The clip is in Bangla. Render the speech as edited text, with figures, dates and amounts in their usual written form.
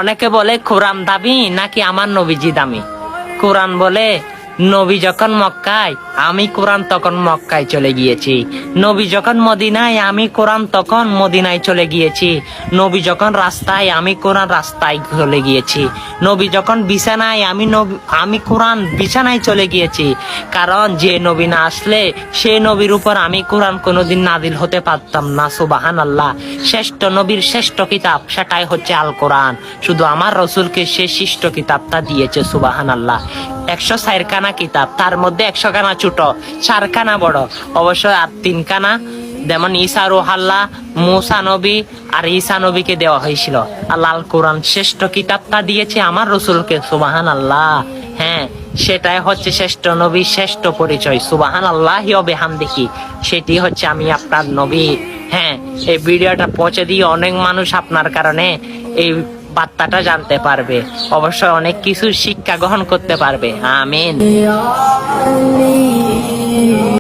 অনেকে বলে কোরআন দামি নাকি আমার নবীজি দামি। কোরআন বলে নবী যখন মক্কায় আমি কোরআন তখন মক্কায় চলে গিয়েছি, নবী যখন মদিনায় আমি কোরআন তখন মদিনায় চলে গিয়েছি, নবী যখন রাস্তায় আমি কোরআন রাস্তায় চলে গিয়েছি, নবী যখন বিছানায় আমি কোরআন বিছানায় চলে গিয়েছি। কারণ যে নবী না আসলে সে নবীর উপর আমি কোরআন কোনোদিন নাজিল হতে পারতাম না। সুবহানাল্লাহ। শ্রেষ্ঠ নবীর শ্রেষ্ঠ কিতাব সেটাই হচ্ছে আল কোরআন। শুধু আমার রসুলকে সে শ্রেষ্ঠ কিতাবটা দিয়েছে। সুবহানাল্লাহ। 104 খানা কিতাব, তার মধ্যে 100 খানা ছোট, 4 খানা বড়, অবশ্য আর 3 খানা যেমন ঈসা রুহাল্লাহ, মুসা নবী আর ঈসা নবীকে দেওয়া হয়েছিল। আল্লাহ আল কোরআন শ্রেষ্ঠ কিতাবটা দিয়েছে আমার রসুলকে। সুবহানাল্লাহ। হ্যাঁ, সেটাই হচ্ছে শ্রেষ্ঠ নবী, শ্রেষ্ঠ পরিচয়। সুবহানাল্লাহি ওয়া বিহামদিহি। সেটি হচ্ছে আমি আপনার নবী। হ্যাঁ, এই ভিডিওটা পৌঁছে দিয়ে অনেক মানুষ আপনার কারণে এই বার্তাটা জানতে পারবে, অবশ্যই অনেক কিছু শিক্ষা গ্রহণ করতে পারবে। আমিন।